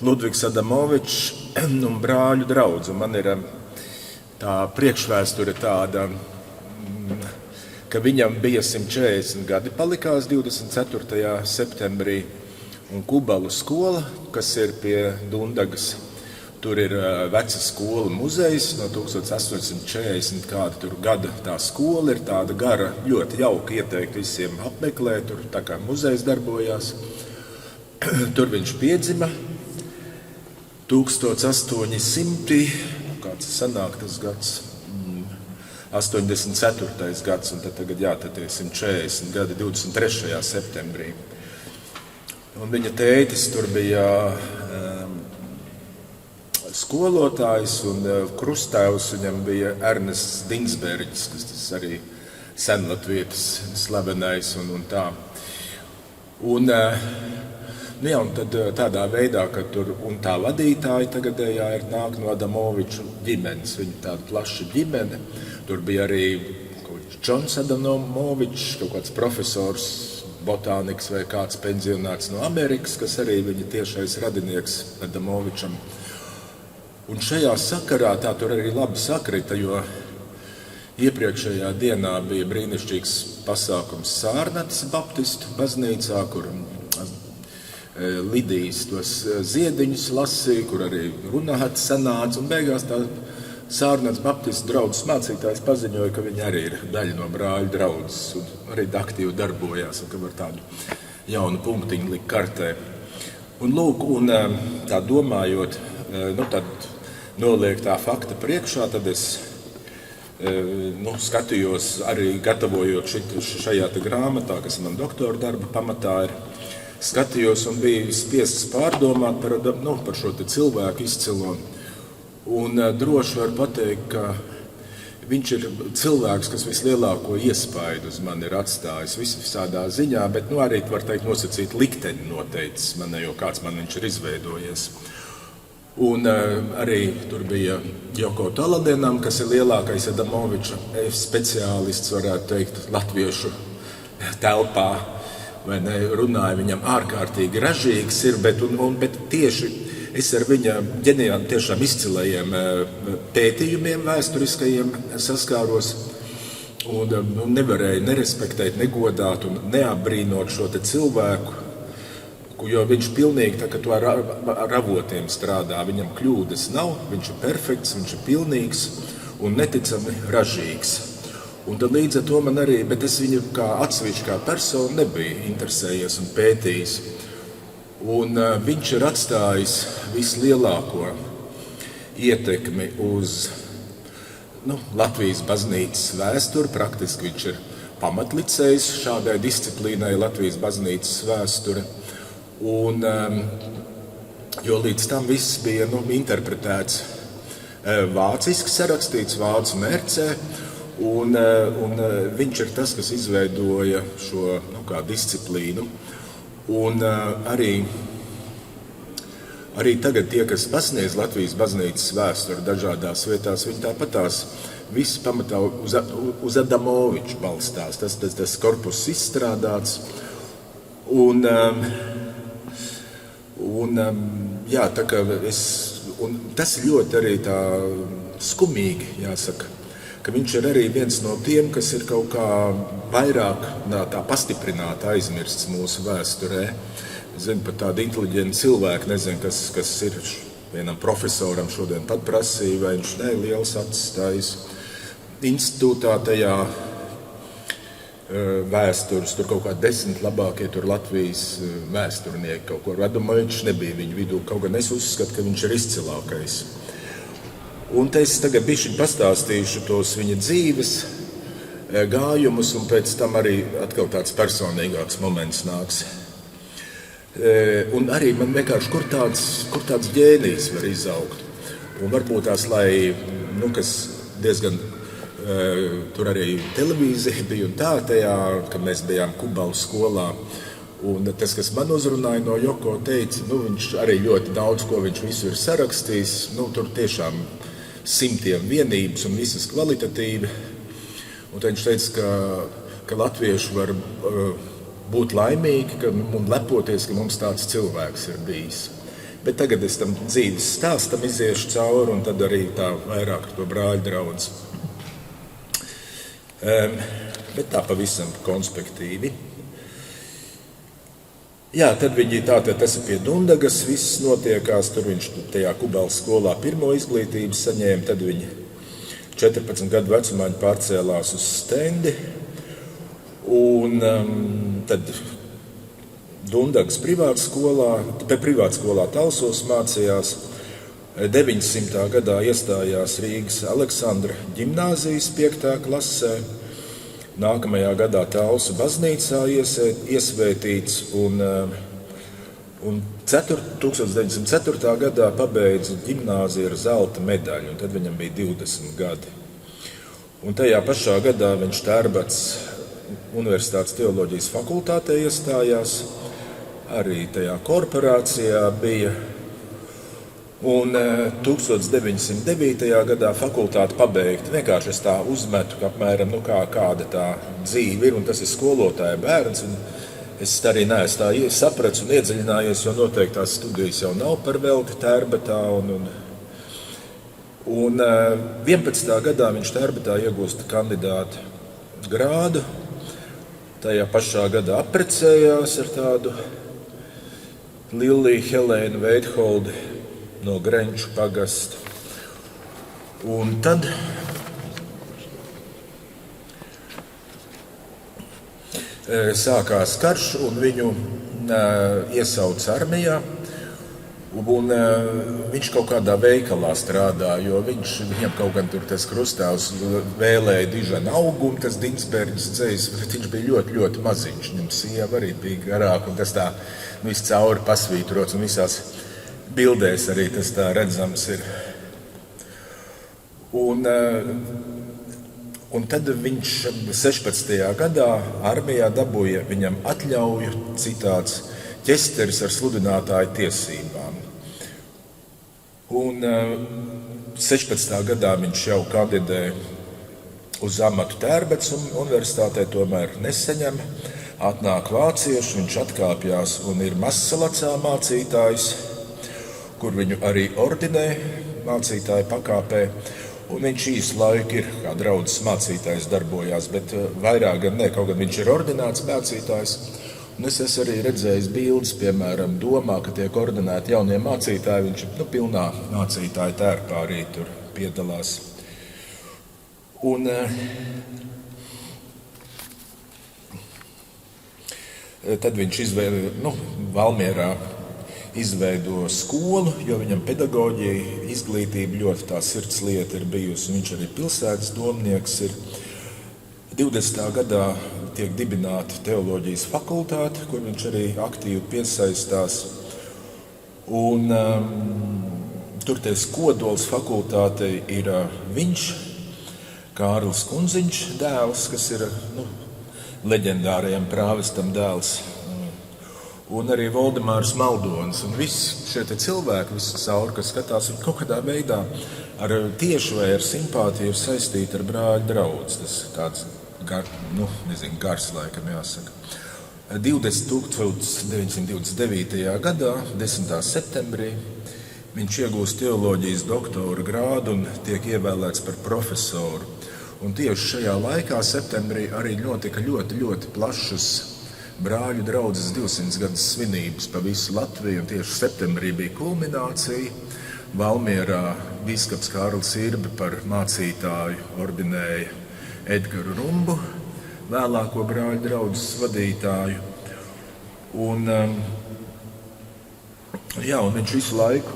Ludvigs Adamovičs un brāļu draudz. Un man ir tā priekšvēsture tāda, ka viņam bija 140 gadi palikās 24. septembrī, un Kubalu skola, kas ir pie Dundagas. Tur ir veca skola muzejs no 1840 kāda tur gada tā skola ir tāda gara, ļoti jauka, ieteikt visiem apmeklēt, tur tā kā muzejs darbojās. Tur viņš piedzima 1800, kāds sanāk tas gads, 84. gads, un tad tagad tad ir 140 gadi 23. septembrī. Un viņa tētis tur bija skolotājs, un krustāvs viņam bija Ernests Dingsberģis, kas tas arī senlatvietis slavenais un tā. Un tad tādā veidā, ka tur un tā vadītāja tagadējā ir nāk no Adamoviču ģimenes, viņa tāda plaša ģimene. Tur bija arī Džons Adamovičs, kaut kāds profesors, botāniks vai kāds pensionārs no Amerikas, kas arī viņa tiešais radinieks Adamovičam. Un šajā sakarā tā tur arī labi sakrita, jo iepriekšējā dienā bija brīnišķīgs pasākums Sārnatas baptistu baznīcā, kur Lidijas tos ziediņus lasīja, kur arī runāt sanāca, un beigās tā Sārnatas baptistu draudzes mācītājs paziņoja, ka viņi arī ir daļa no brāļu draudzes, un arī aktīvi darbojās, un ka var tādu jaunu punktiņu likt kartē. Un lūk, un tā domājot, tad noliek tā fakta priekšā, tad es skatījos arī gatavojot šajā grāmatā, kas man doktora darba pamatā ir, skatījos un biju spiests pārdomāt par šo cilvēku izcilo. Un droši var pateikt, ka viņš ir cilvēks, kas vislielāko iespaidu uz mani ir atstājis visādā ziņā, bet arī, var teikt, nosacīt likteni noteicis man, jo kāds man viņš ir izveidojies. Un arī tur bija Joko Taladenam, kas ir lielākais Adamoviča speciālists, varētu teikt, latviešu telpā. Vai ne, runāja viņam ārkārtīgi ražīgs ir, bet tieši es ar viņa ģeniāli tiešām izcilajiem pētījumiem vēsturiskajiem saskāros un nevarēju nerespektēt, negodāt un neapbrīnot šo te cilvēku, jo viņš pilnīgi tā, ka to ar avotiem strādā, viņam kļūdas nav, viņš ir perfekts, viņš ir pilnīgs un neticami ražīgs. Un tad līdz ar to man arī, bet es viņu kā atsevišķi kā personu nebiju interesējies un pētījis. Un viņš ir atstājis vislielāko ietekmi uz Latvijas baznīcas vēsturi. Praktiski viņš ir pamatlicējs šādai disciplīnai Latvijas baznīcas vēsture. Un, jo līdz tam viss bija interpretēts vāciski sarakstīts, vācu mērcē. Un viņš ir tas, kas izveidoja šo disciplīnu. Un arī tagad tie, kas pasniedz Latvijas baznīcas vēsturi dažādās vietās, viņi tāpatās visi pamatā uz Adamoviču balstās. Tas korpus izstrādāts. Un tas ir ļoti arī tā skumīgi, jāsaka, ka viņš ir arī viens no tiem, kas ir kaut kā vairāk tā pastiprināti aizmirsts mūsu vēsturē. Es zinu, pat tādi inteliģenti cilvēki, nezinu, kas ir vienam profesoram šodien pat prasīja, vai viņš liels atstājis institūtā tajā vēstures, tur kaut kā 10 labākie tur Latvijas vēsturnieki kaut ko. Adamovičs nebija viņu vidū, kaut gan es uzskatu, ka viņš ir izcilākais. Un te es tagad bišķiņ pastāstīšu tos viņa dzīves gājumus, un pēc tam arī atkal tāds personīgāks moments nāks. Un arī man vienkārši, kur tāds ģēnijs var izaugt. Un varbūt tās, kas diezgan, tur arī televīzija bija un tā, tajā, kad mēs bijām Kubalu skolā. Un tas, kas man uzrunāja no Joko, teica, viņš arī ļoti daudz, ko viņš visu ir sarakstījis, tur tiešām simtiem vienības un visas kvalitatīvi. Un tad viņš teica, ka latvieši var būt laimīgi un lepoties, ka mums tāds cilvēks ir bijis. Bet tagad es tam dzīves stāstam iziešu cauri, un tad arī tā vairāk to brāļu draudz. Bet tā pavisam konspektīvi. Jā, tad viņi tātad tas ir pie Dundagas, viss notiekās, tur viņš tajā Kubeles skolā pirmo izglītību saņēma, tad viņi 14 gadu vecumā viņi pārcēlās uz Stendi, un tad Dundagas privātskolā Talsos mācījās, 900. gadā iestājās Rīgas Aleksandra ģimnāzijas 5. klasē, nākamajā gadā Talsu baznīcā iesvētīts un 1904. gadā pabeidza ģimnāziju ar zelta medaļu, un tad viņam bija 20 gadi. Un tajā pašā gadā viņš Tērbats Universitātes teoloģijas fakultātē iestājās, arī tajā korporācijā bija. Un 1909. gadā fakultāti pabeigta. Vienkārši es tā uzmetu, ka apmēram kāda tā dzīve ir, un tas ir skolotāja bērns. Un es arī neesmu tā saprats un iedziļinājies, jo noteikti tās studijas jau nav par velti Tērbatā. Un 11. gadā viņš Tērbatā iegūst kandidāta grādu. Tajā pašā gadā apprecējās ar tādu Lilliju Helēnu Veidholdi no Grenču pagasta. Un tad sākās karš, un viņu iesauca armijā. Un viņš kaut kādā veikalā strādāja, jo viņam kaut gan tur tas krustāvs vēlēja dižanu augumu, tas Dinsberģis dzejs, bet viņš bija ļoti, ļoti maziņš. Viņam sieva arī bija garāka, un tas tā viss cauri pasvītrots, un visās bildēs arī tas tā redzams ir. Un tad viņš 16. gadā armijā dabūja viņam atļauju, citāds, ķesteris ar sludinātāju tiesībām. Un 16. gadā viņš jau kandidē uz amatu Tērbatas universitātē, tomēr nesaņem. Atnāk vācieši, viņš atkāpjās un ir Mazsalacā mācītājs, kur viņu arī ordinē mācītāju pakāpē. Un viņš īsu laiku ir kā draudzes mācītājs darbojās, bet vairāk gan ne, kaut gan viņš ir ordinēts mācītājs. Un es esmu arī redzējis bildes, piemēram, domā, ka tiek ordinēti jaunie mācītāji. Viņš ir pilnā mācītāja tērpā arī tur piedalās. Un tad viņš Valmierā izveido skolu, jo viņam pedagoģija, izglītība ļoti tā sirdslieta ir bijusi. Viņš arī pilsētas domnieks ir. 20. gadā tiek dibināta teoloģijas fakultāte, kur viņš arī aktīvi piesaistās. Un tur ties kodols fakultātei ir viņš, Kārlis Kunziņš dēls, kas ir leģendārajam prāvestam dēls. Un arī Voldemārs Maldonis. Un visi šie cilvēki, visi cauri, kas skatās, un kaut kādā veidā ar tieši vai ar simpātiju ir saistīti ar brāļu draudz. Tas tāds gars laikam jāsaka. 1929. gadā, 10. septembrī, viņš iegūst teoloģijas doktora grādu un tiek ievēlēts par profesoru. Un tieši šajā laikā, septembrī, arī notika ļoti, ļoti plašas brāļu draudzes 200 gadus svinības pa visu Latviju. Un tieši septembrī bija kulminācija. Valmierā bīskaps Kārlis Irbe par mācītāju ordinēja Edgaru Rumbu, vēlāko brāļu draudzes vadītāju. Un viņš visu laiku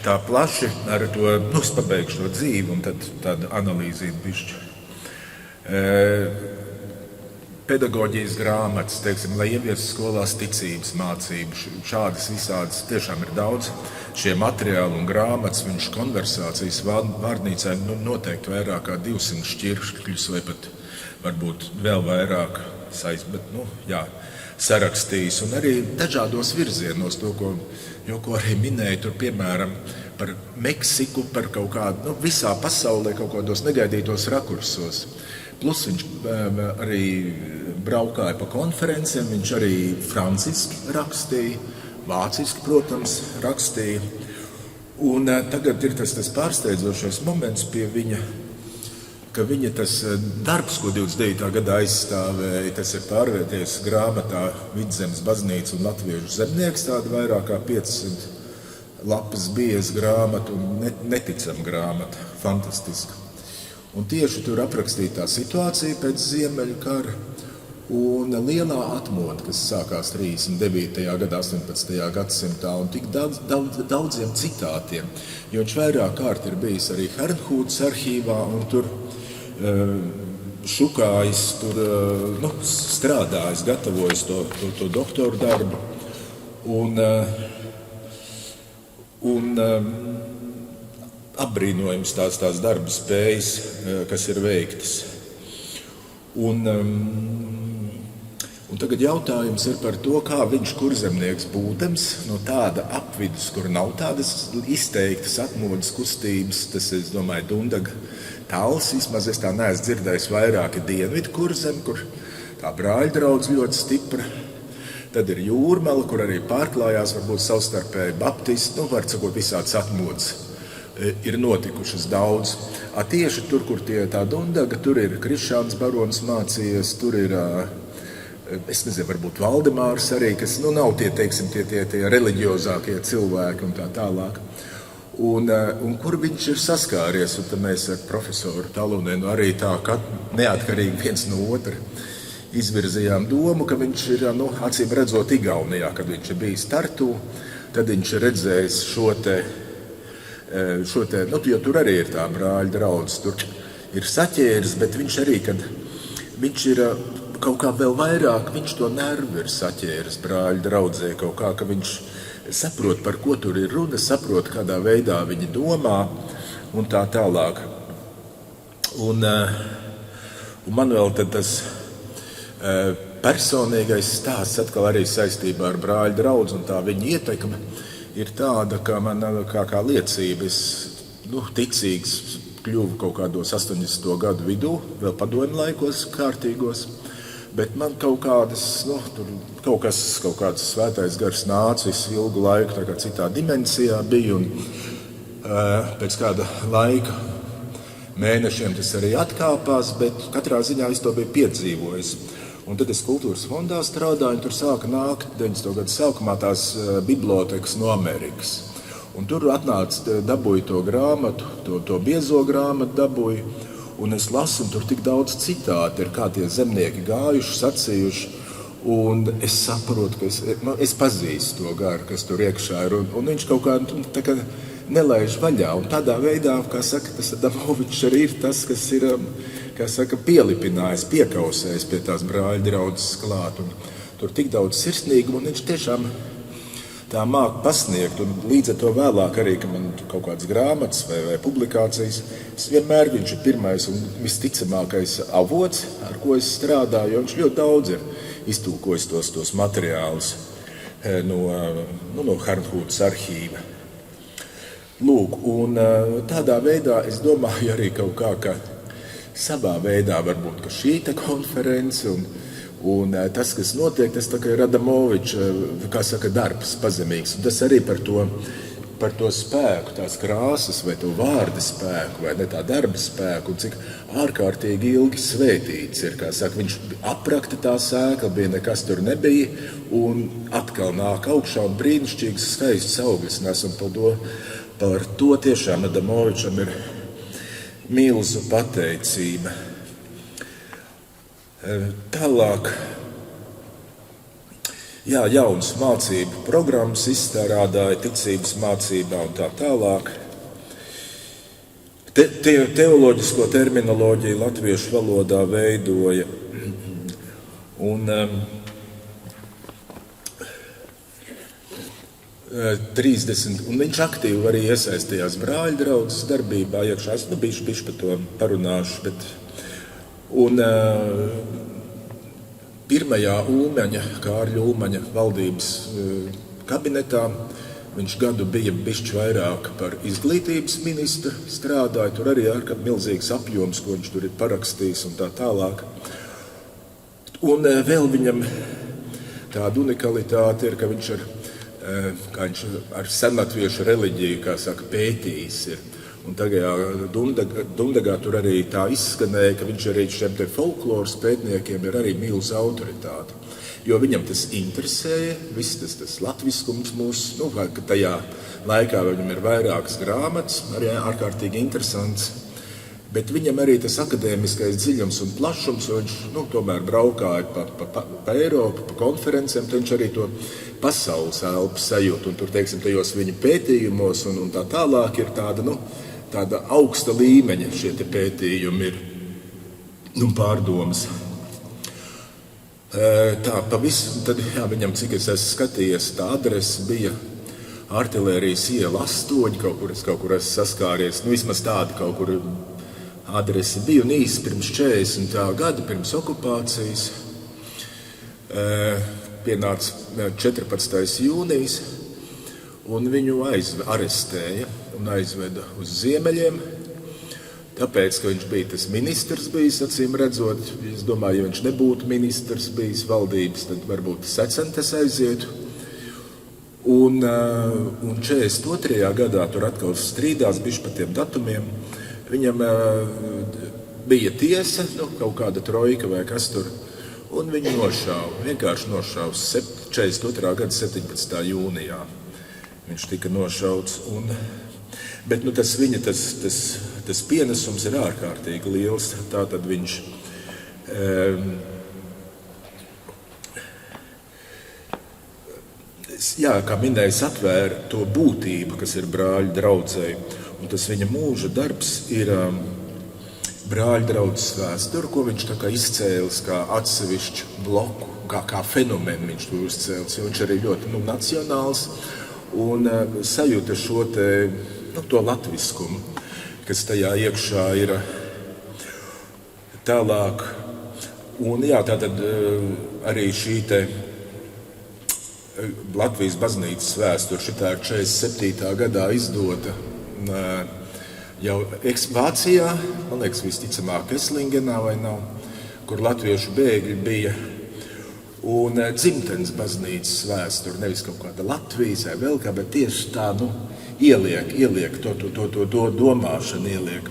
tā plaši ar to, es pabeigšu to dzīvi, un tad tāda analīzīt bišķi. Pedagoģijas grāmatas, lai ieviestu skolās ticības mācību, šādas visādas tiešām ir daudz. Šie materiāli un grāmatas, viņš konversācijas vārnīcā noteikti vairāk kā 200 šķirkļus vai pat varbūt vēl vairāk sarakstījis. Un arī dažādos virzienos, ko arī minēja, tur piemēram par Meksiku, par kaut kādu, visā pasaulē kaut kādos negaidītos rakursos. Plus viņš arī braukāja pa konferencēm, viņš arī franciski rakstīja, vāciski, protams, rakstīja. Un tagad ir tas pārsteidzošais moments pie viņa, ka viņa tas darbs, ko 29. gadā aizstāvēja, tas ir pārvērties grāmatā Vidzemes baznīca un latviešu zemnieks, tāda vairāk kā 500 lapas bieza grāmata un neticama grāmata, fantastiska. Un tieši tur aprakstītā situācija pēc Ziemeļu kara un lielā atmoda, kas sākās 39. gadā, 18. gadsimtā un tik daudziem citātiem, jo viņš vairāk kārt ir bijis arī Herrnhūtas arhīvā un tur šukājis, tur strādājis, gatavojis to doktoru darbu un apbrīnojams tās darba spējas, kas ir veiktas. Un tagad jautājums ir par to, kā viņš kurzemnieks būdams no tāda apvidus, kur nav tādas izteiktas atmodas kustības, tas, es domāju, Dundaga Tals, vismaz es tā neesmu dzirdējis vairāki dienvidu kurzemi, kur tā brāļdraudz ļoti stipra. Tad ir Jūrmala, kur arī pārklājās varbūt savstarpēji baptisti, var sakot, visādas atmodas ir notikušas daudz. Tieši tur, kur tā Dundaga, tur ir Krišāns barons mācījies, tur ir, es nezinu, varbūt Valdemārs arī, kas nav tie reliģiozākie cilvēki un tā tālāk. Un kur viņš ir saskāries, un tad mēs ar profesoru Talunenu arī tā, ka neatkarīgi viens no otra izvirzījām domu, ka viņš ir, acīm redzot, Igaunijā, kad viņš ir bijis Tartu, tad viņš ir redzējis šo te, jo tur arī ir tā brāļa draudz, tur ir saķēris, bet viņš arī, kad viņš ir kaut kā vēl vairāk, viņš to nervu ir saķēris brāļa draudzē, kaut kā, ka viņš saprot, par ko tur ir runa, saprot, kādā veidā viņi domā un tā tālāk. Un man vēl tad tas personīgais stāsts atkal arī saistībā ar brāļa draudzi un tā viņa ietekme ir tāda, ka man kā liecība, es ticīgs kļuvu kaut kādos 80. gadu vidū, vēl padomju laikos kārtīgos, bet man kaut kādas, tur kaut kāds svētais gars nāca visu ilgu laiku, tā kā citā dimensijā bija, un pēc kāda laika mēnešiem tas arī atkāpās, bet katrā ziņā es to biju piedzīvojis. Un tad es kultūras fondā strādāju, un tur sāka nākt 90. gadu sākumā tās bibliotekas no Amerikas. Un tur atnāca, dabūju to grāmatu, to biezo grāmatu dabūju, un es lasu, un tur tik daudz citāti ir, kā tie zemnieki gājuši, sacījuši, un es saprotu, ka es pazīstu to garu, kas tur iekšā ir, un viņš kaut kā nelaiž vaļā. Un tādā veidā, kā saka, tas Adamovičs arī ir tas, kas ir, kā saka, pielipinājis, piekausējis pie tās brāļa draudzes klāt. Un tur tik daudz sirsnīgumu, un viņš tiešām tā māk pasniegt. Un līdz ar to vēlāk arī, ka man kaut kādas grāmatas vai publikācijas, vienmēr viņš ir pirmais un visticamākais avots, ar ko es strādāju, jo viņš ļoti daudz ir iztulkojis tos materiālus no Herrnhūtas arhīva. Lūk, un tādā veidā es domāju arī kaut kā, ka savā veidā varbūt, ka šī konference un tas, kas notiek, tas tā kā ir Adamoviča, kā saka, darbs pazemīgs. Un tas arī par to spēku, tās krāsas vai to vārda spēku, vai ne tā darba spēku, un cik ārkārtīgi ilgi svētīts ir, kā saka, viņš aprakta tā sēkla, bija nekas tur nebija, un atkal nāk augšā un brīnišķīgs skaists augļus nes, un par to tiešām Adamovičam ir milzu pateicība. Tālāk, jaunas mācību programmas izstrādāja ticības mācībā un tā tālāk. Teoloģisko terminoloģiju latviešu valodā veidoja. Un 30, un viņš aktīvi arī iesaistījās brāļa draudzes darbībā iekšā. Es bišķi par to parunāšu, bet un pirmajā Kārļa Ulmaņa valdības kabinetā viņš gadu bija bišķi vairāk par izglītības ministru strādāja. Tur arī ārkārt milzīgs apjoms, ko viņš tur ir parakstījis un tā tālāk. Un vēl viņam tāda unikalitāte ir, ka viņš ar kā viņš ar senlatviešu reliģiju, kā saka, pētījis ir. Un tagad Dundagā tur arī tā izskanēja, ka viņš arī šiem te folkloras pētniekiem ir arī milzu autoritāte. Jo viņam tas interesēja, viss tas latviskums mūsu, ka tajā laikā viņam ir vairākas grāmatas, arī ārkārtīgi interesants. Bet viņam arī tas akadēmiskais dziļums un plašums, jo viņš tomēr braukāja pa Eiropu, pa konferencēm, tad viņš arī to pasaules elpu sajūt. Un tur, teiksim, tajos viņa pētījumos un tā tālāk ir tāda augsta līmeņa šie te pētījumi ir pārdomas. Tā, pavisam, tad, viņam, cik es esmu skatījies, tā adrese bija Artilērijas iela 8, kaut kur esmu saskāries, vismaz tāda kaut kur adrese bija, un īsi pirms 40. gada, pirms okupācijas, pienāca 14. jūnijas, un viņu arestēja un aizveda uz Ziemeļiem, tāpēc, ka viņš bija tas ministrs bijis, acīm redzot. Es domāju, ja viņš nebūtu ministrs bijis valdības, tad varbūt Secentes aizietu. Un 42. gadā tur atkal strīdās bišķi par tiem datumiem. Viņam bija tiesa, kaut kāda trojka vai kas tur, un viņu nošāva, vienkārši nošāva 42. gada 17. jūnijā. Viņš tika nošauts, bet tas viņa tas pienesums ir ārkārtīgi liels. Tātad viņš kā minējis, atvēra to būtību, kas ir brāļu draudzei. Un tas viņa mūža darbs ir brāļu draudzes vēsture, ko viņš tā kā izcēlis kā atsevišķu bloku, kā fenomenu viņš to izcēlis, jo viņš arī ļoti nacionāls un sajūta šo to latviskumu, kas tajā iekšā ir tālāk. Un tātad arī šī Latvijas baznīcas vēsture, šitā ir 47. gadā izdota jau Vācijā, man liekas, visticamāk Eslingenā vai nav, kur latviešu bēgļi bija. Un dzimtenes baznīcas vēsture, nevis kaut kāda Latvijas vai vēl kā, bet tieši tā, ieliek to domāšanu ieliek.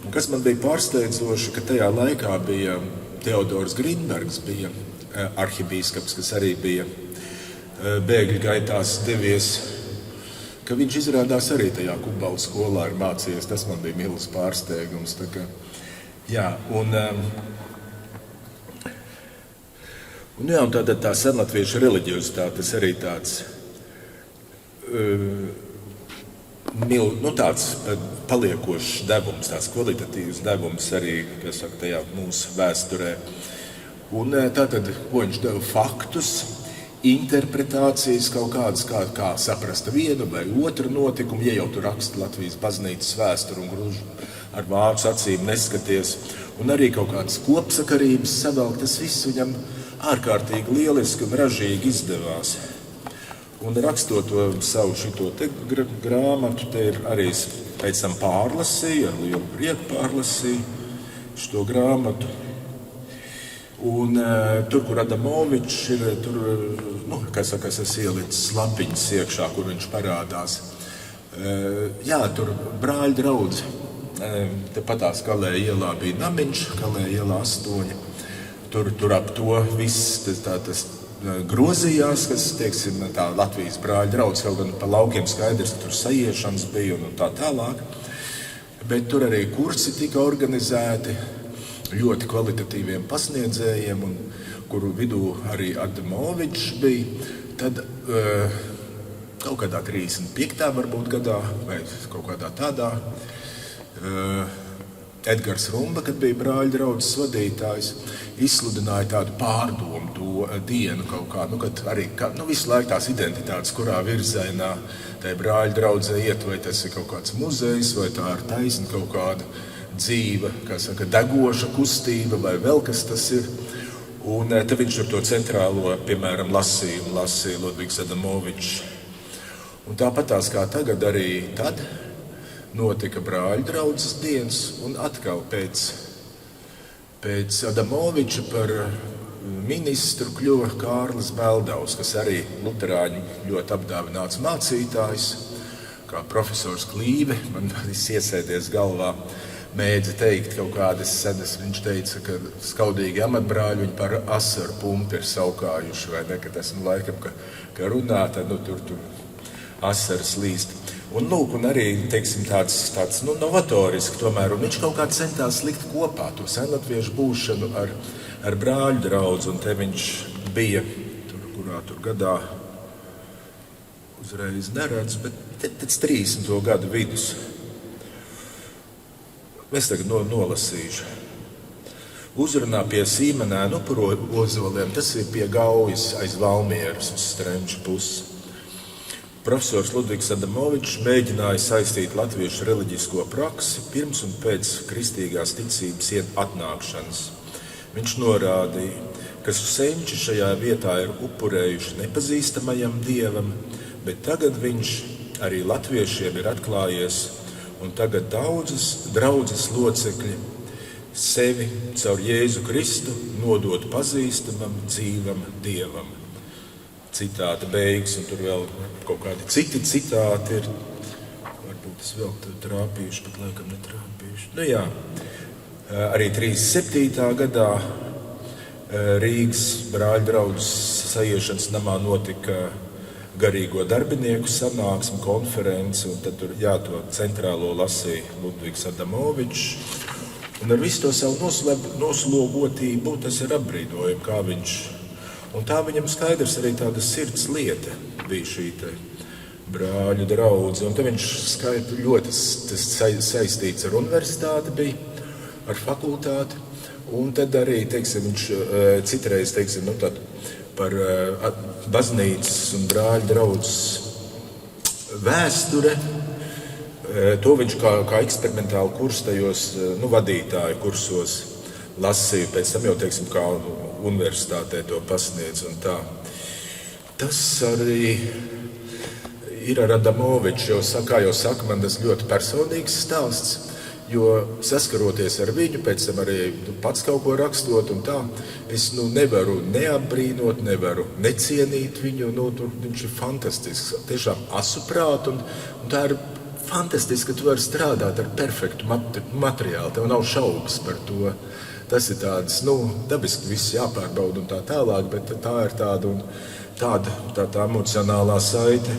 Un kas man bija pārsteidzoši, ka tajā laikā bija Teodors Grīnbergs, bija arhibīskaps, kas arī bija bēgļu gaitās devies, ka viņš izrādās arī tajā Kubalu skolā ir mācījies. Tas man bija milz pārsteigums. Un tātad tā senlatviešu reliģiozitāte, tas arī tāds tāds paliekošs devums, tāds kvalitatīvs devums arī, kas saka, tajā mūsu vēsturē. Un tātad, ko viņš deva faktus, interpretācijas kaut kādas, kā saprast vienu vai otru notikumu, ja jau tu raksti Latvijas baznīcas vēsturu un gluži ar vācu acīm neskaties, un arī kaut kādas kopsakarības savēl, tas viss viņam ārkārtīgi lieliski un ražīgi izdevās. Un rakstot to savu šito grāmatu, te ir arī pēc tam pārlasīju, ar lielu prieku pārlasīju šo grāmatu. Un tur, kur Adamovičs ir, tur, es ielicis lapiņas iekšā, kur viņš parādās. Tur brāļu draudze. Tepatās Kalē ielā bija namiņš, Kalē ielā 8. Tur ap to viss tas grozījās, kas, teiksim, tā Latvijas brāļu draudze, kaut gan pa laukiem skaidrs, tur sajiešanas bija un tā tālāk. Bet tur arī kursi tika organizēti ļoti kvalitatīviem pasniedzējiem, un kuru vidū arī Adamovičs bija. Tad kaut kādā 35. varbūt gadā, vai kaut kādā tādā, Edgars Rumba, kad bija brāļu draudzes vadītājs, izsludināja tādu pārdomu dienu kaut kā, kad arī visu laiku tās identitātes, kurā virzienā tai brāļu draudzē iet, vai tas ir kaut kāds muzejs, vai tā ir taisna kaut kāda dzīva, kā saka, degoša kustība, vai vēl kas tas ir. Un tad viņš ar to centrālo, piemēram, lasīja Ludvigs Adamovičs. Un tāpatās kā tagad arī tad notika brāļu draudzes dienas, un atkal pēc Adamoviča par ministru kļuva Kārlis Beldavs, kas arī luterāņu ļoti apdāvināts mācītājs, kā profesors Klīve. Man viss iesēdies galvā, mēdza teikt kaut kādas senas. Viņš teica, ka skaudīgi amatbrāļi viņu par asaru pumpi ir saukājuši, vai ne, ka tas laikam, ka runā, tad tur asaras līst. Un arī, teiksim, tāds novatoriski tomēr, un viņš kaut kā centās likt kopā to senlatviešu būšanu ar brāļu draudzi, un te viņš bija, kurā gadā uzreiz neredz, bet pēc 30. gadu vidus. Es tagad nolasīšu. Uzrunā pie Sīmenēnu upuru ozoliem, tas ir pie Gaujas aiz Valmieras uz Strenču pusi. Profesors Ludvigs Adamovičs mēģināja saistīt latviešu reliģisko praksi pirms un pēc kristīgās ticības atnākšanas. Viņš norādīja, ka senči šajā vietā ir upurējuši nepazīstamajam dievam, bet tagad viņš arī latviešiem ir atklājies, un tagad daudzas draudzes locekļi sevi caur Jēzu Kristu nodot pazīstamam, dzīvam dievam. Citāta beigas, un tur vēl kaut kādi citi citāti ir. Varbūt es vēl trāpīšu, bet laikam netrāpīšu. Jā, arī 37. gadā Rīgas brāļu draudzes sajiešanas namā notika garīgo darbinieku sanāksme, konference, un tad tur, to centrālo lasīja Ludvigs Adamovičs. Un ar visu to savu noslogotību tas ir apbrīnojami, kā viņš. Un tā viņam skaidrs arī tāda sirds lieta bija šī brāļu draudze. Un te viņš ļoti saistīts ar universitāti bija, ar fakultāti. Un tad arī, teiksim, viņš citreiz, teiksim, par baznīcas un brāļu draudzes vēsture. To viņš kā eksperimentālu kursu tajos vadītāju kursos lasīja. Pēc tam jau, teiksim, kā universitātē to pasniedz un tā. Tas arī ir ar Adamoviču, kā jau saka, man tas ļoti personīgs stāsts, jo saskaroties ar viņu, pēc tam arī pats kaut ko rakstot un tā, es nevaru neapbrīnot, nevaru necienīt viņu, viņš ir fantastisks, tiešām asuprāt, un tā ir fantastiski, ka tu vari strādāt ar perfektu materiālu, tev nav šaubas par to. Tas ir tāds, dabiski viss jāpārbauda un tā tālāk, bet tā ir tāda emocionālā saite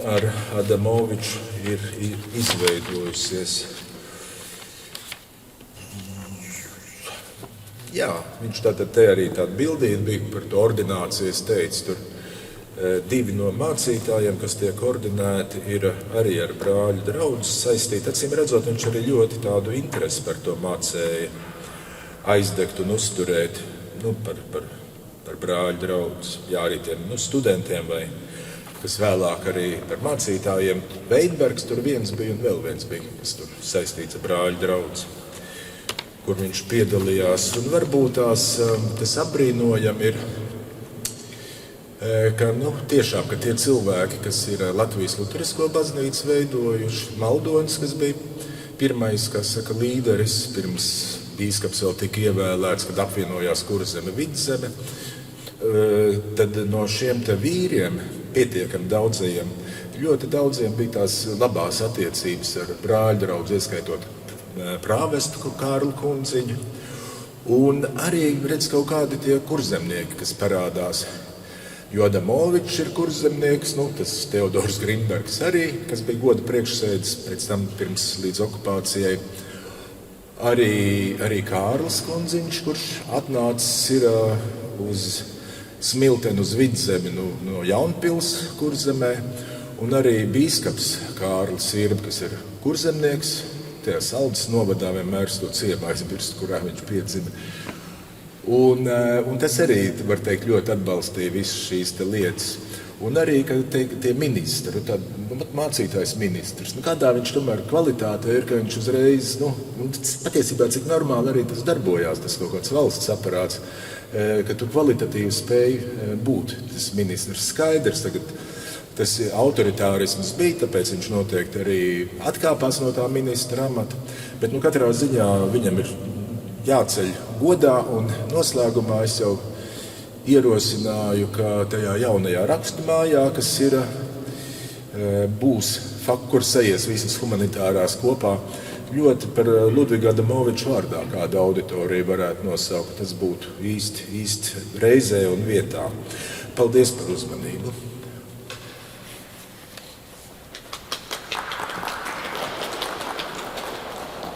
ar Adamoviču ir izveidojusies. Jā, viņš tātad te arī tāda bildīte bija par to ordināciju, es teicu, tur 2 no mācītājiem, kas tiek ordinēti, ir arī ar brāļu draudzes saistīti. Acīm redzot, viņš arī ļoti tādu interesi par to mācēja aizdegt un uzturēt par brāļu draudzes. Jā, arī tiem studentiem vai kas vēlāk arī par mācītājiem. Veinbergs tur viens bija un vēl viens bija, kas tur saistīts ar brāļu draudzes, kur viņš piedalījās. Un varbūt tas apbrīnojami ir, ka tiešām, ka tie cilvēki, kas ir Latvijas Luterisko baznīcu veidojuši, Maldonis, kas bija pirmais, līderis, pirms bīskaps vēl tika ievēlēts, kad apvienojās Kurzeme, Vidzeme, tad no šiem te vīriem, pietiekami daudzajiem, ļoti daudziem bija tās labās attiecības ar brāļu draudzi, ieskaitot prāvestu Kārli Kundziņu, un arī redz kaut kādi tie kurzemnieki, kas parādās. Jo Adamovičs ir kurzemnieks, tas Teodors Grinbergs arī, kas bija goda priekšsēdis pēc tam pirms līdz okupācijai. Arī Kārlis Kundziņš, kurš atnācis ir uz Smilteni, uz Vidzemi no Jaunpils Kurzemē, un arī bīskaps Kārlis Irba, kas ir kurzemnieks, tajā Saldas novadā vienmēr to ciemā aizbirst, kurā viņš piedzima. Un tas arī, var teikt, ļoti atbalstīja visas šīs lietas. Un arī, ka tie ministri, mācītājs ministrs, kādā viņš tomēr kvalitāte ir, ka viņš uzreiz, patiesībā cik normāli arī tas darbojās, tas kaut kāds valsts aparāts, ka tu kvalitatīvi spēj būt tas ministrs skaidrs. Tagad tas autoritārisms bija, tāpēc viņš noteikti arī atkāpās no tā ministra amata, bet katrā ziņā viņam ir jāceļ godā, un noslēgumā es jau ierosināju, ka tajā jaunajā rakstu mājā, kas ir, būs kur sajies visas humanitārās kopā, ļoti par Ludviga Adamoviča vārdā kādu auditoriju varētu nosaukt. Tas būtu īsti reizē un vietā. Paldies par uzmanību!